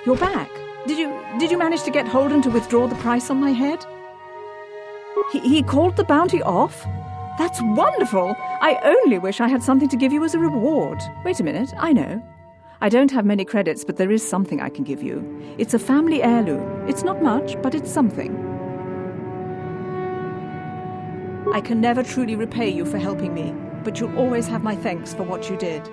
You're back. Did you manage to get Holden to withdraw the price on my head? He called the bounty off? That's wonderful! I only wish I had something to give you as a reward. Wait a minute, I know. I don't have many credits, but there is something I can give you. It's a family heirloom. It's not much, but it's something. I can never truly repay you for helping me, but you'll always have my thanks for what you did.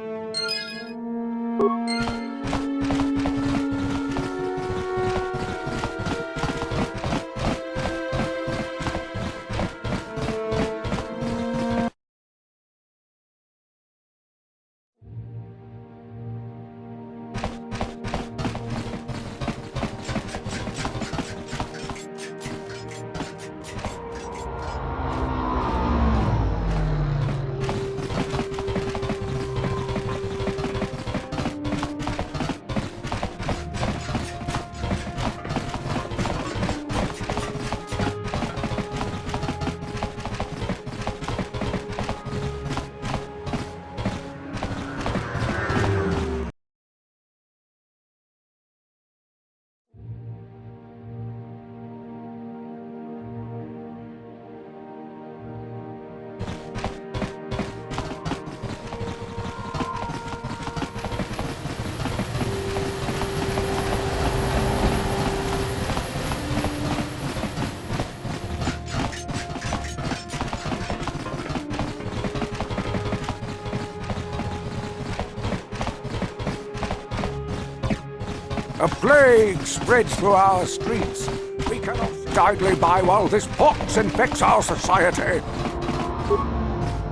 A plague spreads through our streets. We cannot sit idly by while this pox infects our society.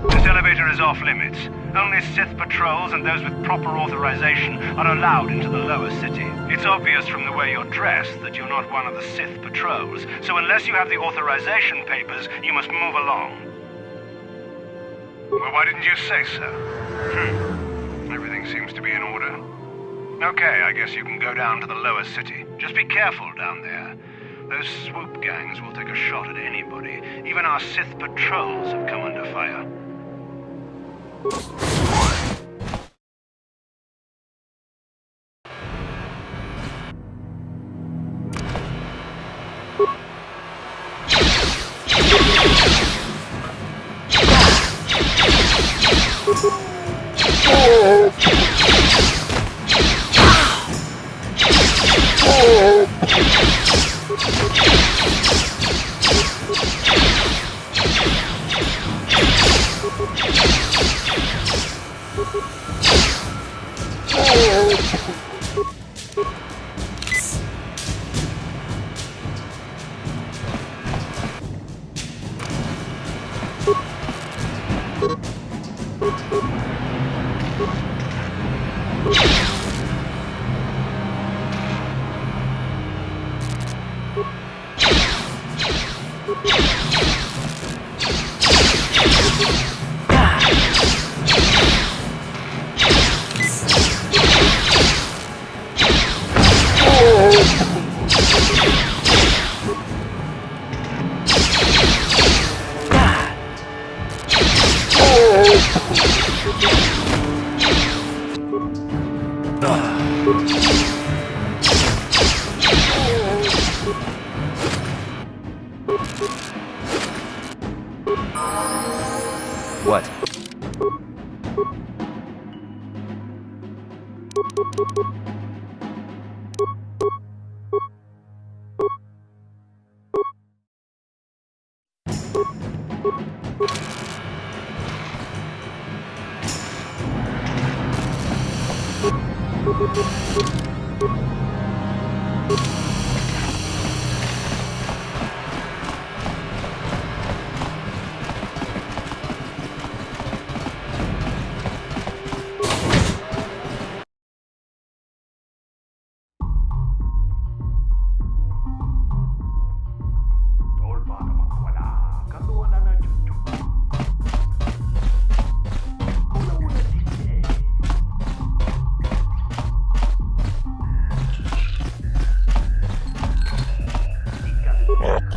This elevator is off limits. Only Sith patrols and those with proper authorization are allowed into the lower city. It's obvious from the way you're dressed that you're not one of the Sith patrols, so unless you have the authorization papers, you must move along. Well, why didn't you say so? Everything seems to be in order. Okay, I guess you can go down to the lower city. Just be careful down there. Those swoop gangs will take a shot at anybody. Even our Sith patrols have come under fire. What?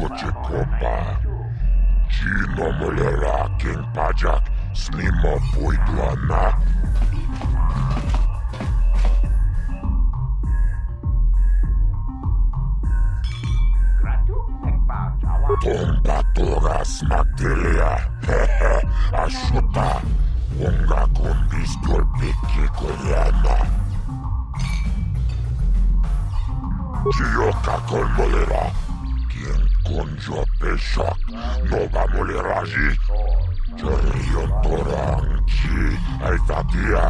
kopa. Chino mulera king pajak slimo puidwana. Tombatoras magdelia, hehe, ashuta. Wonga kundis dolpiki koyana. Chioka kolmolera. Quien conjo peshak, nova moleraji. Cherion toranchi, aitatia.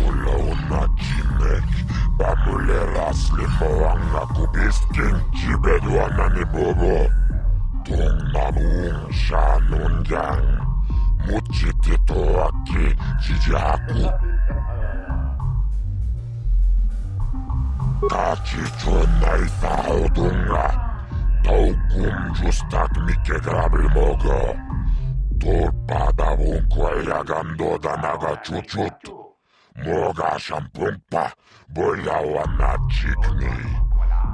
Ula una chimek, bamulera slimoanga kubiskin, chibeduana ni bobo. Tong namung shanun yang. Muchitito aki chijaku. Tachi chonai saudunga. Taukum justak mike grabil mogo. Torpada vunko yagando danaga chuchut. Moga shampumpa boyawana chikni.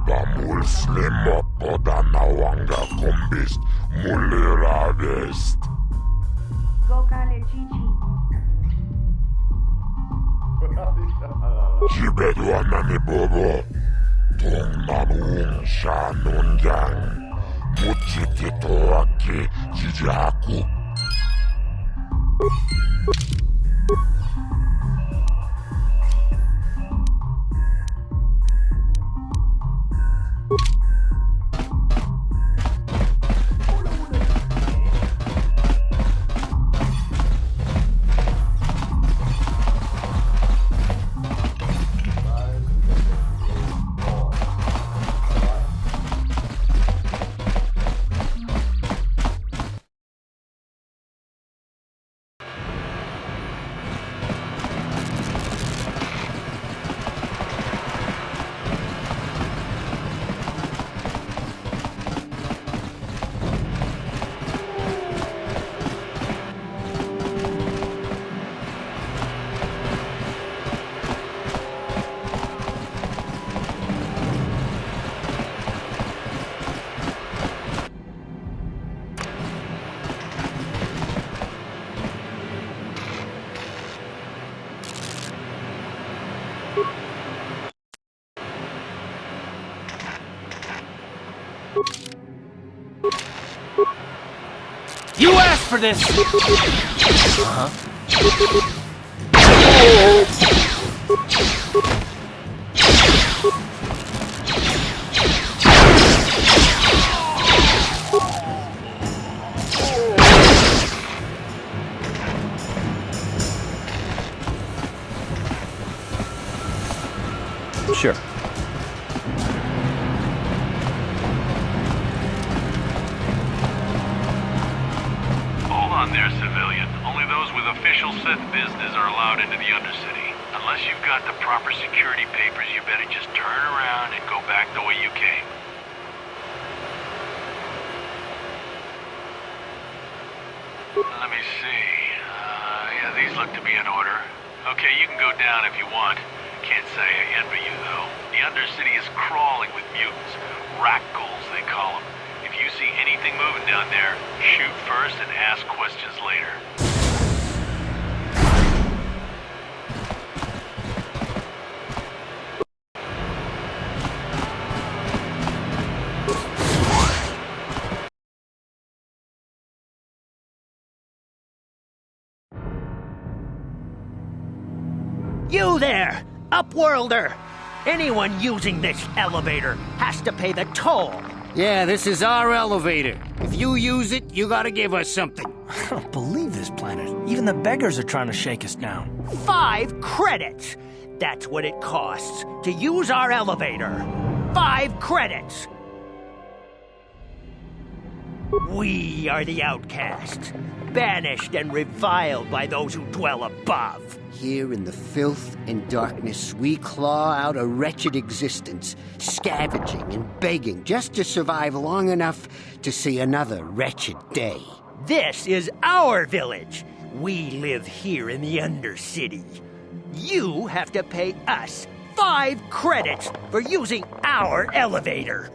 Bamul slimo podana wanga kumbist muliravest. Chibeduana ni bobo. Tong namung shanun yang. Muchitito aki chijaku. You asked for this! Sure. Hold on there, civilian. Only those with official Sith business are allowed into the Undercity. Unless you've got the proper security papers, you better just turn around and go back the way you came. Let me see. Yeah, these look to be in order. Okay, you can go down if you want. Can't say I envy you, though. The Undercity is crawling with mutants. Rat-ghouls, they call them. If you see anything moving down there, shoot first and ask questions later. You there, Upworlder! Anyone using this elevator has to pay the toll. Yeah, this is our elevator. If you use it, you gotta give us something. I don't believe this planet. Even the beggars are trying to shake us down. 5 credits! That's what it costs to use our elevator. 5 credits! We are the outcasts, banished and reviled by those who dwell above. Here in the filth and darkness, we claw out a wretched existence, scavenging and begging just to survive long enough to see another wretched day. This is our village. We live here in the Undercity. You have to pay us 5 credits for using our elevator.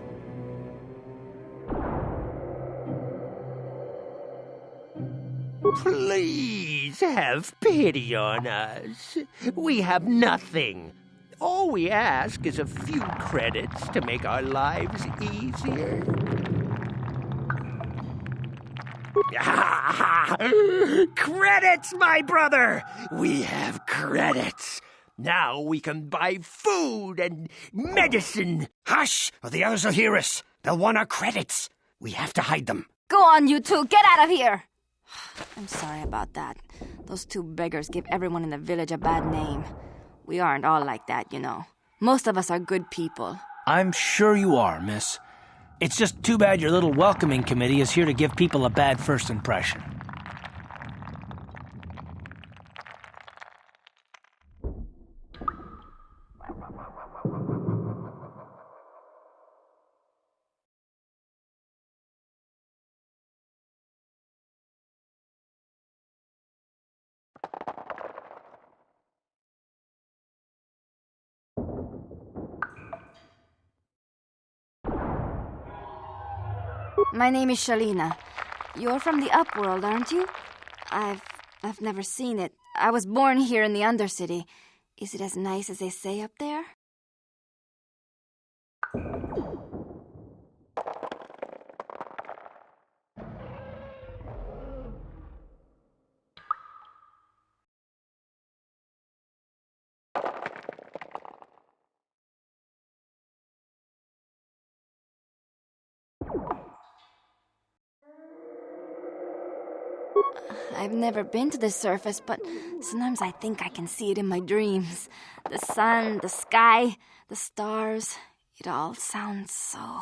Please have pity on us. We have nothing. All we ask is a few credits to make our lives easier. Credits, my brother! We have credits. Now we can buy food and medicine. Hush, or the others will hear us. They'll want our credits. We have to hide them. Go on, you two. Get out of here. I'm sorry about that. Those two beggars give everyone in the village a bad name. We aren't all like that, you know. Most of us are good people. I'm sure you are, miss. It's just too bad your little welcoming committee is here to give people a bad first impression. My name is Shalina. You're from the Upworld, aren't you? I've never seen it. I was born here in the Undercity. Is it as nice as they say up there? I've never been to the surface, but sometimes I think I can see it in my dreams. The sun, the sky, the stars. It all sounds so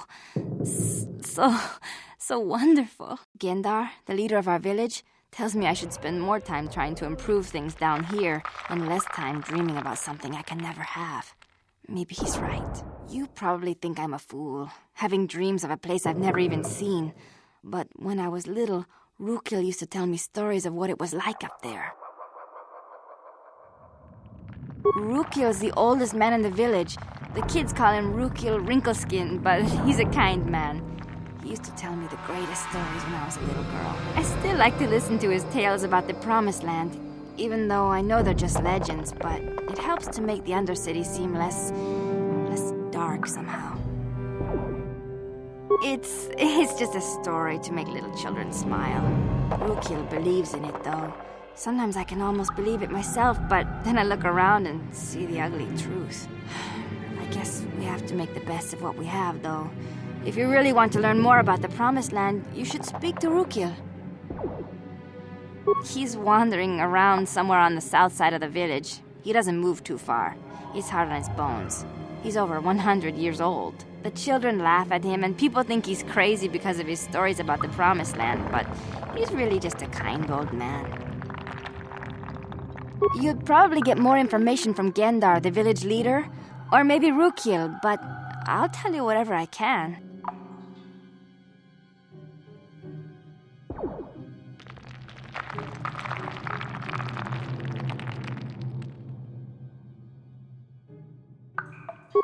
wonderful. Gendar, the leader of our village, tells me I should spend more time trying to improve things down here and less time dreaming about something I can never have. Maybe he's right. You probably think I'm a fool, having dreams of a place I've never even seen. But when I was little, Rukil used to tell me stories of what it was like up there. Rukil's the oldest man in the village. The kids call him Rukil Wrinkleskin, but he's a kind man. He used to tell me the greatest stories when I was a little girl. I still like to listen to his tales about the Promised Land, even though I know they're just legends, but it helps to make the Undercity seem less dark somehow. It's just a story to make little children smile. Rukil believes in it, though. Sometimes I can almost believe it myself, but then I look around and see the ugly truth. I guess we have to make the best of what we have, though. If you really want to learn more about the Promised Land, you should speak to Rukil. He's wandering around somewhere on the south side of the village. He doesn't move too far. He's hard on his bones. He's over 100 years old. The children laugh at him, and people think he's crazy because of his stories about the Promised Land, but he's really just a kind old man. You'd probably get more information from Gendar, the village leader, or maybe Rukil, but I'll tell you whatever I can.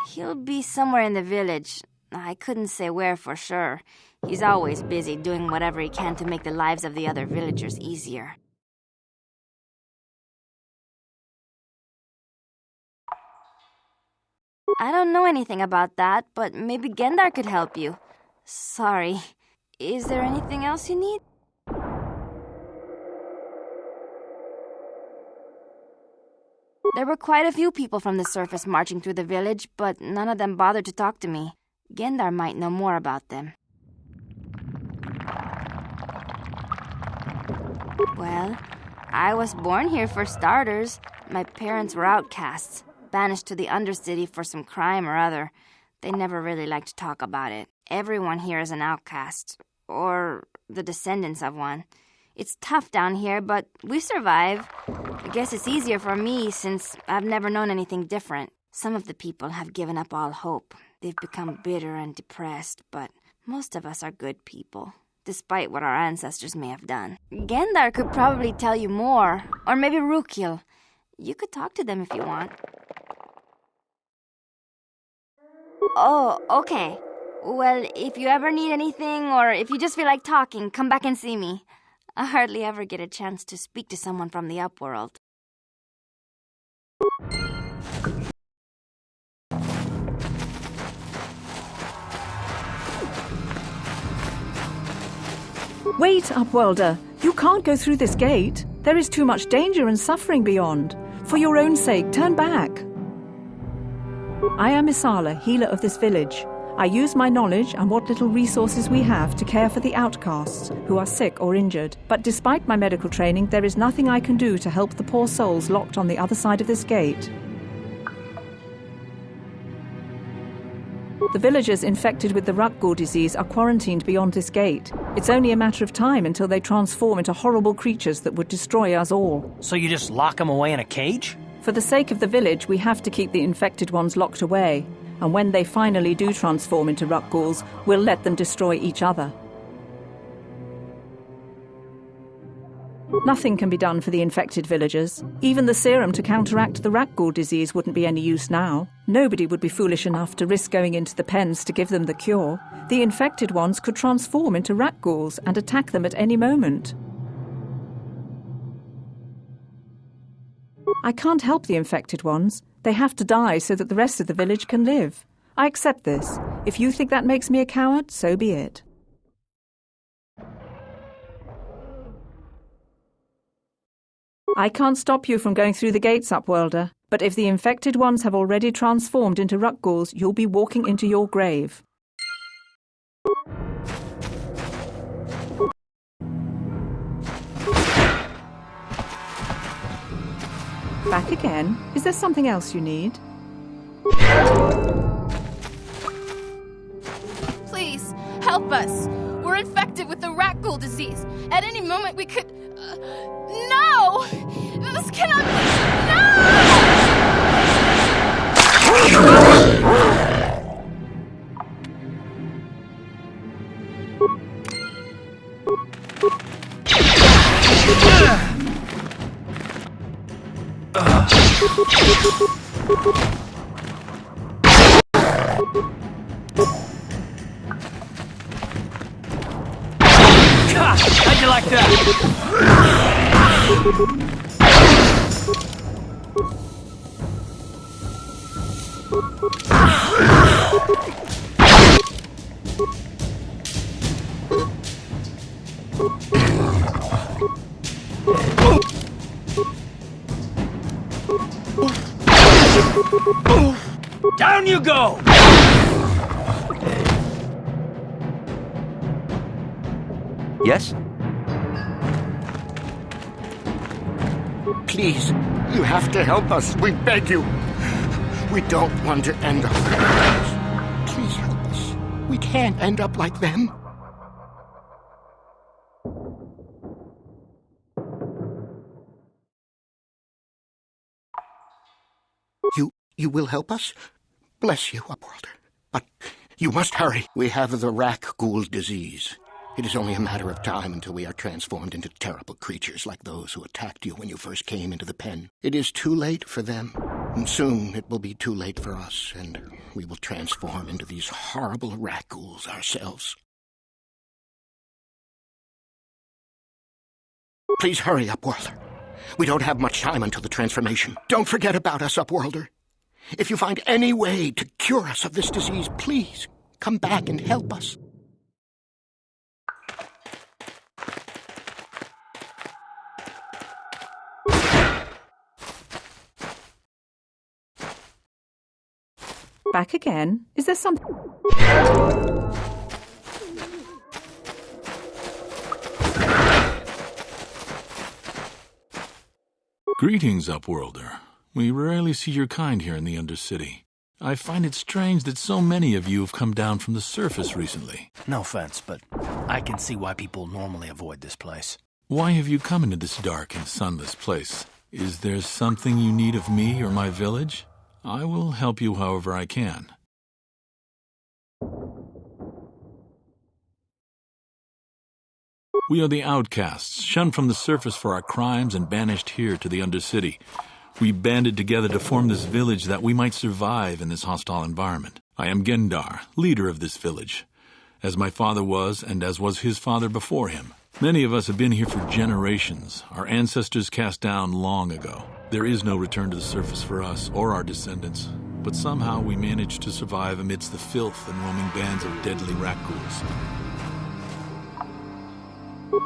He'll be somewhere in the village. I couldn't say where for sure. He's always busy doing whatever he can to make the lives of the other villagers easier. I don't know anything about that, but maybe Gendar could help you. Sorry. Is there anything else you need? There were quite a few people from the surface marching through the village, but none of them bothered to talk to me. Gendar might know more about them. Well, I was born here for starters. My parents were outcasts, banished to the Undercity for some crime or other. They never really liked to talk about it. Everyone here is an outcast, or the descendants of one. It's tough down here, but we survive. I guess it's easier for me since I've never known anything different. Some of the people have given up all hope. They've become bitter and depressed, but most of us are good people, despite what our ancestors may have done. Gendar could probably tell you more, or maybe Rukil. You could talk to them if you want. Oh, okay. Well, if you ever need anything, or if you just feel like talking, come back and see me. I hardly ever get a chance to speak to someone from the upworld. Wait, Upworlder. You can't go through this gate. There is too much danger and suffering beyond. For your own sake, turn back. I am Isala, healer of this village. I use my knowledge and what little resources we have to care for the outcasts who are sick or injured. But despite my medical training, there is nothing I can do to help the poor souls locked on the other side of this gate. The villagers infected with the Rukgul disease are quarantined beyond this gate. It's only a matter of time until they transform into horrible creatures that would destroy us all. So you just lock them away in a cage? For the sake of the village, we have to keep the infected ones locked away. And when they finally do transform into Rukguls, we'll let them destroy each other. Nothing can be done for the infected villagers. Even the serum to counteract the Rukgul disease wouldn't be any use now. Nobody would be foolish enough to risk going into the pens to give them the cure. The infected ones could transform into Rukguls and attack them at any moment. I can't help the infected ones. They have to die so that the rest of the village can live. I accept this. If you think that makes me a coward, so be it. I can't stop you from going through the gates, Upworlder, but if the infected ones have already transformed into Rukguls, you'll be walking into your grave. Back again? Is there something else you need? Please, help us. We're infected with the Rukgul disease. At any moment we could... No! This cannot be... No! How'd you like that? Down you go! Yes? Please, you have to help us. We beg you. We don't want to end up like this. Please help us. We can't end up like them. You will help us? Bless you, Upworlder. But you must hurry. We have the Rukgul disease. It is only a matter of time until we are transformed into terrible creatures like those who attacked you when you first came into the pen. It is too late for them, and soon it will be too late for us, and we will transform into these horrible Rukguls ourselves. Please hurry, Upworlder. We don't have much time until the transformation. Don't forget about us, Upworlder. If you find any way to cure us of this disease, please come back and help us. Back again? Is there something... Greetings, Upworlder. We rarely see your kind here in the Undercity. I find it strange that so many of you have come down from the surface recently. No offense, but I can see why people normally avoid this place. Why have you come into this dark and sunless place? Is there something you need of me or my village? I will help you however I can. We are the outcasts, shunned from the surface for our crimes and banished here to the Undercity. We banded together to form this village that we might survive in this hostile environment. I am Gendar, leader of this village, as my father was and as was his father before him. Many of us have been here for generations, our ancestors cast down long ago. There is no return to the surface for us or our descendants, but somehow we managed to survive amidst the filth and roaming bands of deadly rat ghouls.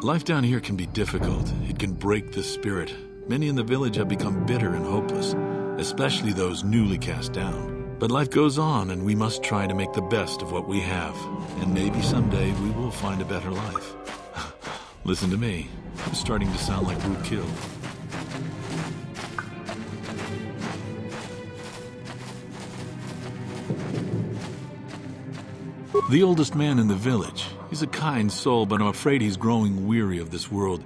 Life down here can be difficult. It can break the spirit. Many in the village have become bitter and hopeless, especially those newly cast down. But life goes on, and we must try to make the best of what we have. And maybe someday we will find a better life. Listen to me. I'm starting to sound like roadkill. The oldest man in the village. He's a kind soul, but I'm afraid he's growing weary of this world.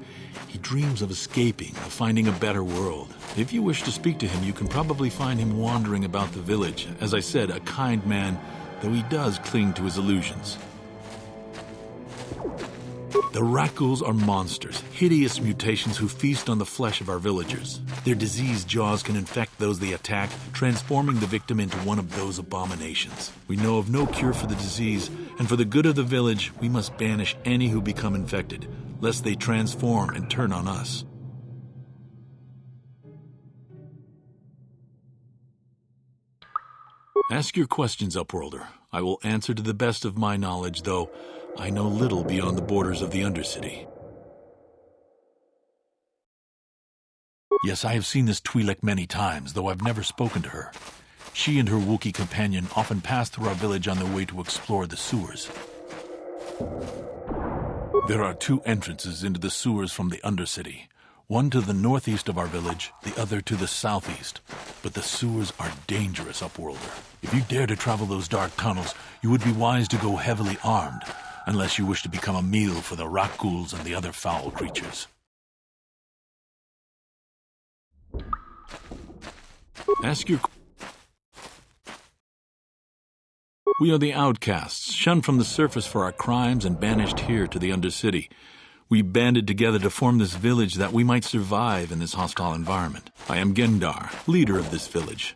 He dreams of escaping, of finding a better world. If you wish to speak to him, you can probably find him wandering about the village. As I said, a kind man, though he does cling to his illusions. The rat ghouls are monsters, hideous mutations who feast on the flesh of our villagers. Their diseased jaws can infect those they attack, transforming the victim into one of those abominations. We know of no cure for the disease, and for the good of the village, we must banish any who become infected, lest they transform and turn on us. Ask your questions, Upworlder. I will answer to the best of my knowledge, though I know little beyond the borders of the Undercity. Yes, I have seen this Twi'lek many times, though I've never spoken to her. She and her Wookiee companion often pass through our village on their way to explore the sewers. There are two entrances into the sewers from the Undercity. One to the northeast of our village, the other to the southeast. But the sewers are dangerous, Upworlder. If you dare to travel those dark tunnels, you would be wise to go heavily armed, unless you wish to become a meal for the rat ghouls and the other foul creatures. Ask your... We are the outcasts, shunned from the surface for our crimes and banished here to the Undercity. We banded together to form this village that we might survive in this hostile environment. I am Gendar, leader of this village,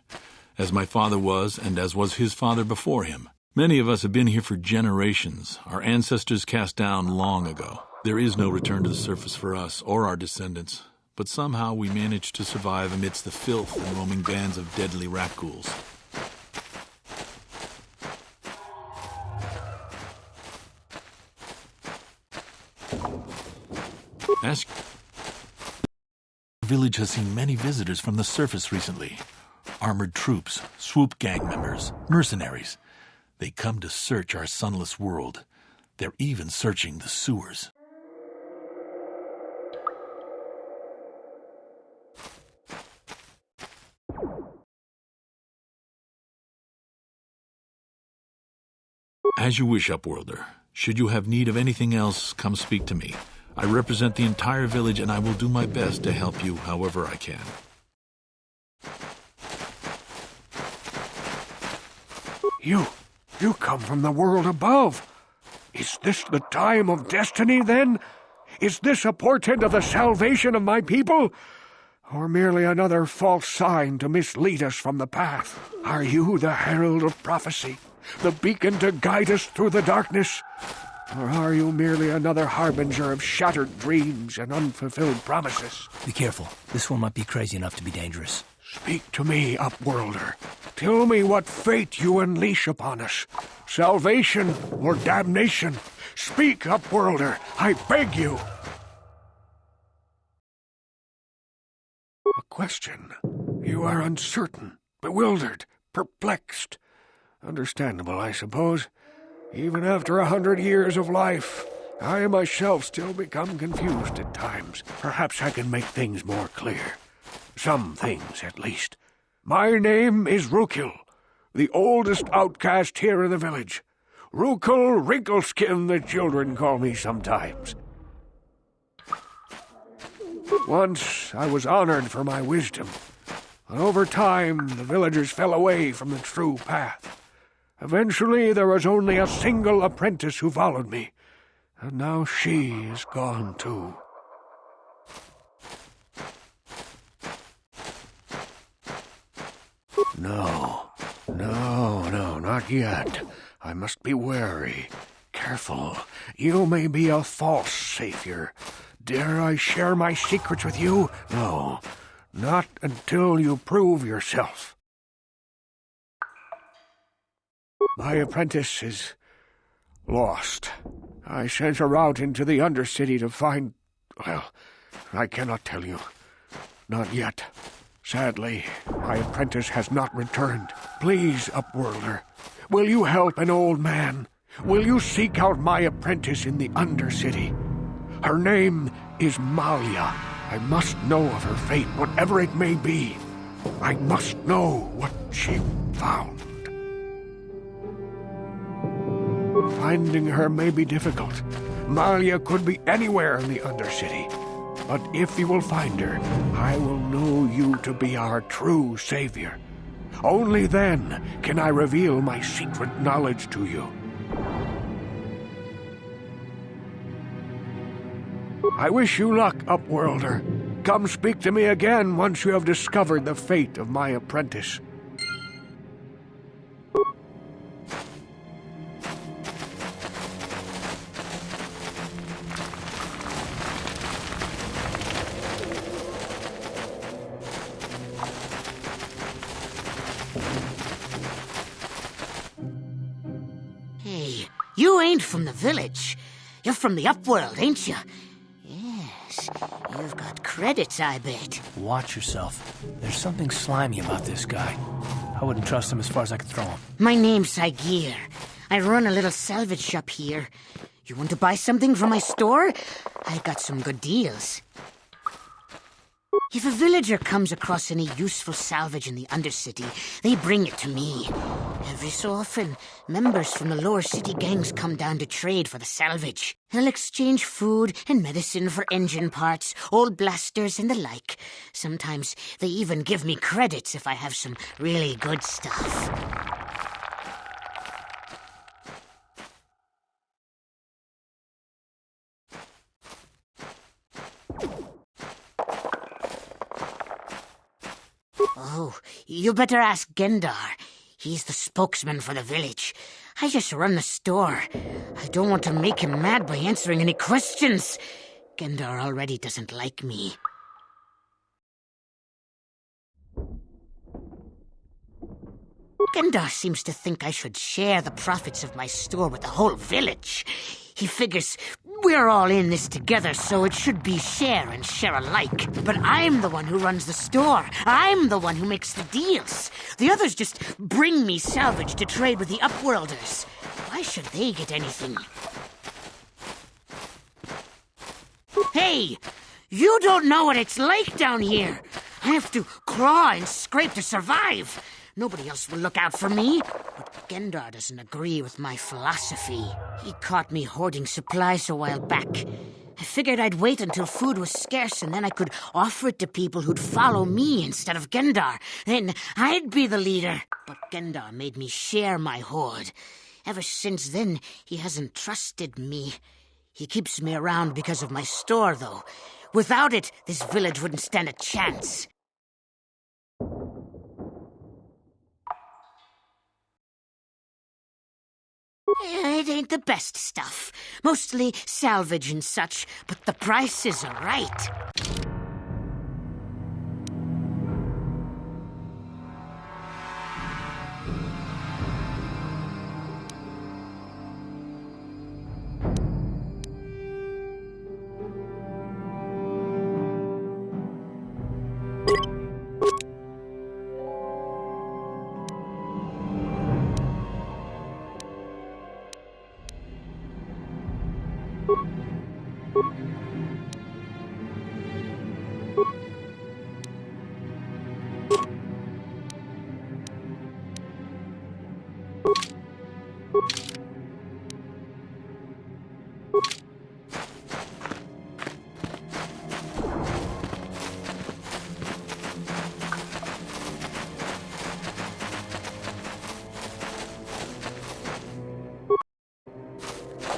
as my father was and as was his father before him. Many of us have been here for generations, our ancestors cast down long ago. There is no return to the surface for us or our descendants, but somehow we managed to survive amidst the filth and roaming bands of deadly rat ghouls. Ask... Our village has seen many visitors from the surface recently. Armored troops, swoop gang members, mercenaries. They come to search our sunless world. They're even searching the sewers. As you wish, Upworlder. Should you have need of anything else, come speak to me. I represent the entire village, and I will do my best to help you however I can. You come from the world above. Is this the time of destiny, then? Is this a portent of the salvation of my people? Or merely another false sign to mislead us from the path? Are you the herald of prophecy, the beacon to guide us through the darkness? Or are you merely another harbinger of shattered dreams and unfulfilled promises? Be careful. This one might be crazy enough to be dangerous. Speak to me, Upworlder. Tell me what fate you unleash upon us. Salvation or damnation? Speak, Upworlder, I beg you. A question. You are uncertain, bewildered, perplexed. Understandable, I suppose. Even after 100 years of life, I myself still become confused at times. Perhaps I can make things more clear. Some things, at least. My name is Rukil, the oldest outcast here in the village. Rukil Wrinkleskin, the children call me sometimes. Once I was honored for my wisdom, but over time the villagers fell away from the true path. Eventually there was only a single apprentice who followed me, and now she is gone too. No, not yet. I must be wary, careful. You may be a false savior. Dare I share my secrets with you? No, not until you prove yourself. My apprentice is lost. I sent her out into the Undercity to find... Well, I cannot tell you. Not yet. Sadly, my apprentice has not returned. Please, Upworlder, will you help an old man? Will you seek out my apprentice in the Undercity? Her name is Malia. I must know of her fate, whatever it may be. I must know what she found. Finding her may be difficult. Malia could be anywhere in the Undercity. But if you will find her, I will know you to be our true savior. Only then can I reveal my secret knowledge to you. I wish you luck, Upworlder. Come speak to me again once you have discovered the fate of my apprentice. Hey, you ain't from the village. You're from the Upworld, ain't you? Yes, you've got credits, I bet. Watch yourself. There's something slimy about this guy. I wouldn't trust him as far as I could throw him. My name's Saigir. I run a little salvage shop here. You want to buy something from my store? I got some good deals. If a villager comes across any useful salvage in the Undercity, they bring it to me. Every so often, members from the lower city gangs come down to trade for the salvage. They'll exchange food and medicine for engine parts, old blasters, and the like. Sometimes they even give me credits if I have some really good stuff. Oh, you better ask Gendar. He's the spokesman for the village. I just run the store. I don't want to make him mad by answering any questions. Gendar already doesn't like me. Gendar seems to think I should share the profits of my store with the whole village. He figures we're all in this together, so it should be share and share alike. But I'm the one who runs the store. I'm the one who makes the deals. The others just bring me salvage to trade with the Upworlders. Why should they get anything? Hey! You don't know what it's like down here. I have to claw and scrape to survive. Nobody else will look out for me. But Gendar doesn't agree with my philosophy. He caught me hoarding supplies a while back. I figured I'd wait until food was scarce and then I could offer it to people who'd follow me instead of Gendar. Then I'd be the leader. But Gendar made me share my hoard. Ever since then, he hasn't trusted me. He keeps me around because of my store, though. Without it, this village wouldn't stand a chance. It ain't the best stuff. Mostly salvage and such, but the price is right.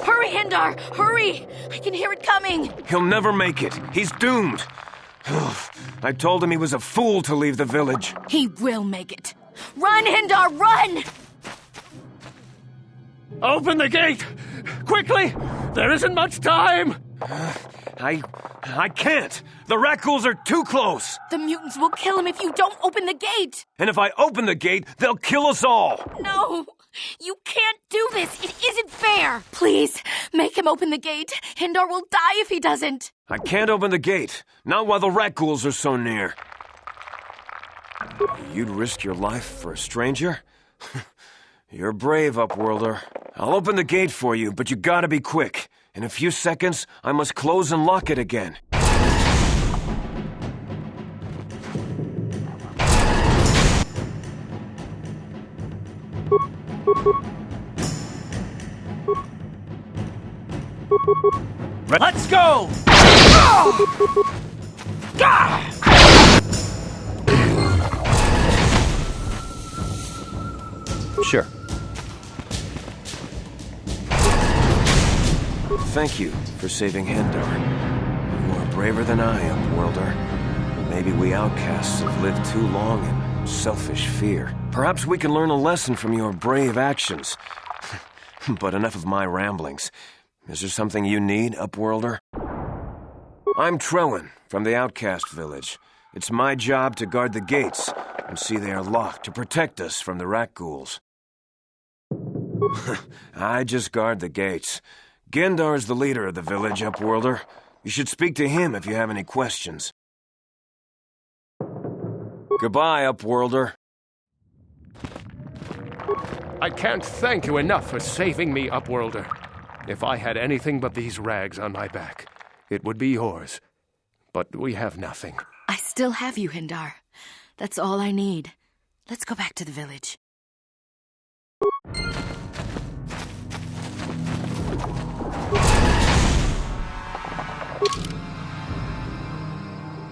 Hurry, Hendar! Hurry! I can hear it coming! He'll never make it. He's doomed. I told him he was a fool to leave the village. He will make it. Run, Hendar, run! Open the gate! Quickly! There isn't much time! I can't! The rat ghouls are too close! The mutants will kill him if you don't open the gate! And if I open the gate, they'll kill us all! No! You can't do this! It isn't fair! Please, make him open the gate. Hindar will die if he doesn't. I can't open the gate. Not while the rat ghouls are so near. You'd risk your life for a stranger? You're brave, Upworlder. I'll open the gate for you, but you gotta be quick. In a few seconds, I must close and lock it again. Let's go! Sure. Thank you for saving Hindar. You are braver than I, Upworlder. Maybe we outcasts have lived too long in selfish fear. Perhaps we can learn a lesson from your brave actions. But enough of my ramblings. Is there something you need, Upworlder? I'm Trellin, from the Outcast Village. It's my job to guard the gates and see they are locked to protect us from the rat ghouls. I just guard the gates. Gendar is the leader of the village, Upworlder. You should speak to him if you have any questions. Goodbye, Upworlder. I can't thank you enough for saving me, Upworlder. If I had anything but these rags on my back, it would be yours. But we have nothing. I still have you, Hindar. That's all I need. Let's go back to the village.